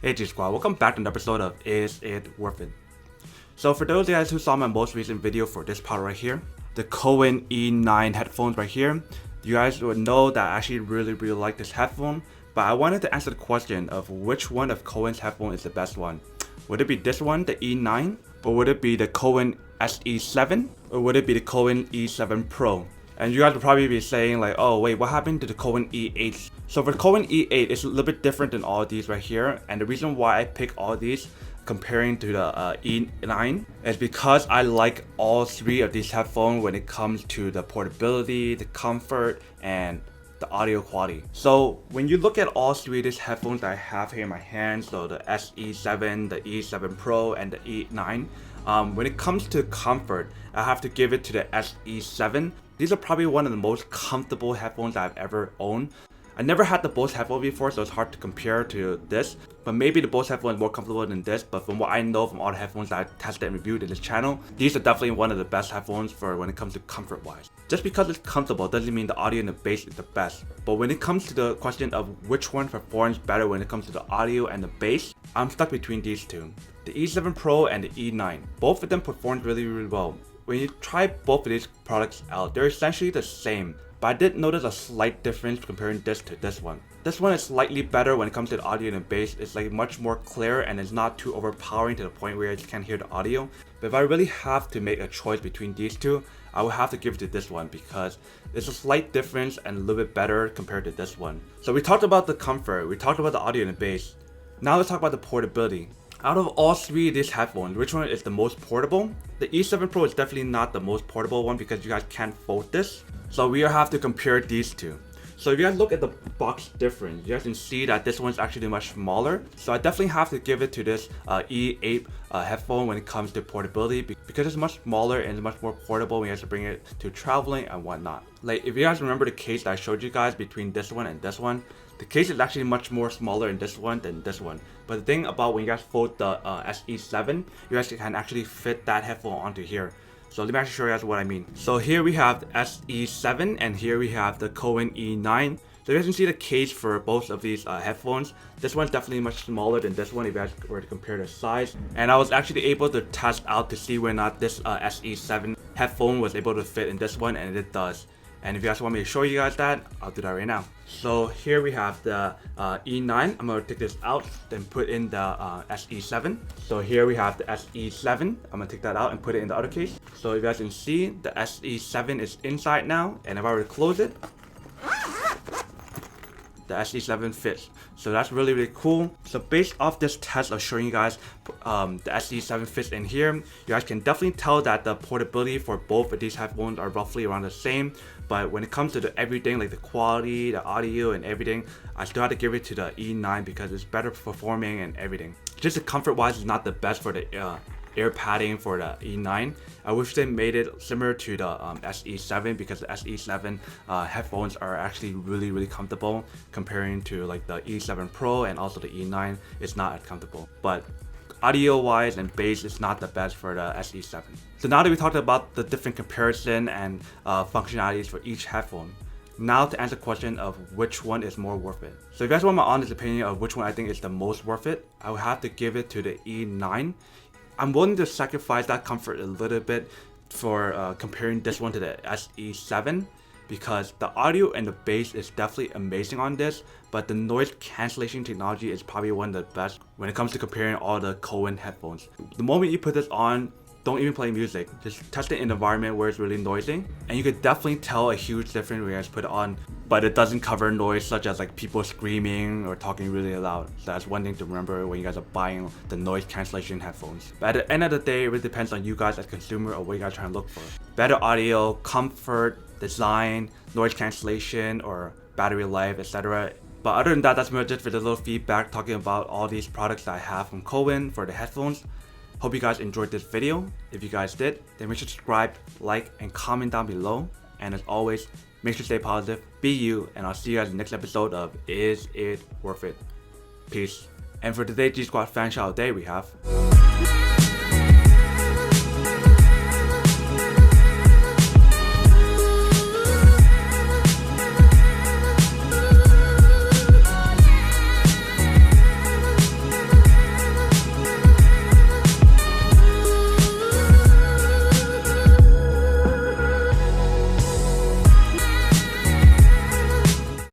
Hey G Squad, welcome back to an episode of Is It Worth It? So for those of you guys who saw my most recent video for this part right here, the Cowin E9 headphones right here, you guys would know that I actually really like this headphone, but I wanted to answer the question of which one of Cowin's headphone is the best one. Would it be this one, the E9, or would it be the Cowin SE7, or would it be the Cowin E7 Pro? And you guys would probably be saying like, oh wait, what happened to the Cowin E8? So for the Cowin E8, it's a little bit different than all of these right here. And the reason why I pick all of these comparing to the E9 is because I like all three of these headphones when it comes to the portability, the comfort, and the audio quality. So when you look at all three of these headphones that I have here in my hands, so the SE7, the E7 Pro, and the E9, when it comes to comfort, I have to give it to the SE7. These are probably one of the most comfortable headphones I've ever owned. I never had the Bose headphone before, so it's hard to compare to this. But maybe the Bose headphone is more comfortable than this. But from what I know from all the headphones that I tested and reviewed in this channel, these are definitely one of the best headphones for when it comes to comfort-wise. Just because it's comfortable doesn't mean the audio and the bass is the best. But when it comes to the question of which one performs better when it comes to the audio and the bass, I'm stuck between these two. The E7 Pro and the E9. Both of them perform really well. When you try both of these products out, they're essentially the same. But I did notice a slight difference comparing this to this one. This one is slightly better when it comes to the audio and the bass. It's like much more clear and it's not too overpowering to the point where you just can't hear the audio. But if I really have to make a choice between these two, I would have to give it to this one because it's a slight difference and a little bit better compared to this one. So we talked about the comfort, we talked about the audio and the bass. Now let's talk about the portability. Out of all three of these headphones, which one is the most portable? The E7 Pro is definitely not the most portable one because you guys can't fold this. So we have to compare these two. So if you guys look at the box difference, you guys can see that this one's actually much smaller. So I definitely have to give it to this E8 headphone when it comes to portability because it's much smaller and it's much more portable when you have to bring it to traveling and whatnot. Like if you guys remember the case that I showed you guys between this one and this one, the case is actually much more smaller in this one than this one. But the thing about when you guys fold the SE7, you guys can actually fit that headphone onto here. So let me actually show you guys what I mean. So here we have the SE7 and here we have the Cowin E9. So you guys can see the case for both of these headphones. This one's definitely much smaller than this one if you guys were to compare the size. And I was actually able to test out to see whether or not this SE7 headphone was able to fit in this one, and it does. And if you guys want me to show you guys that, I'll do that right now. So here we have the E9. I'm going to take this out and put in the SE7. So here we have the SE7. I'm going to take that out and put it in the other case. So if you guys can see, the SE7 is inside now. And if I were to close it, the SE7 fits. So that's really cool. So based off this test of showing you guys the SE7 fits in here, you guys can definitely tell that the portability for both of these headphones are roughly around the same. But when it comes to the everything, like the quality, the audio and everything, I still have to give it to the E9 because it's better performing and everything. Just the comfort wise is not the best for the air padding for the E9. I wish they made it similar to the SE7 because the SE7 headphones are actually really comfortable comparing to like the E7 Pro, and also the E9 is not as comfortable. But audio wise and bass is not the best for the SE7. So now that we talked about the different comparison and functionalities for each headphone, now to answer the question of which one is more worth it. So if you guys want my honest opinion of which one I think is the most worth it, I would have to give it to the E9. I'm willing to sacrifice that comfort a little bit for comparing this one to the SE7 because the audio and the bass is definitely amazing on this, but the noise cancellation technology is probably one of the best when it comes to comparing all the Cowin headphones. The moment you put this on, don't even play music, just test it in an environment where it's really noisy, and you could definitely tell a huge difference when you guys put it on, but it doesn't cover noise such as like people screaming or talking really loud. So that's one thing to remember when you guys are buying the noise cancellation headphones. But at the end of the day, it really depends on you guys as consumer or what you guys are trying to look for. Better audio, comfort, design, noise cancellation, or battery life, etc. But other than that, that's more just for the little feedback talking about all these products that I have from Cowin for the headphones. Hope you guys enjoyed this video. If you guys did, then make sure to subscribe, like, and comment down below. And as always, make sure to stay positive, be you, and I'll see you guys in the next episode of Is It Worth It? Peace. And for today's G Squad fan shout out day, we have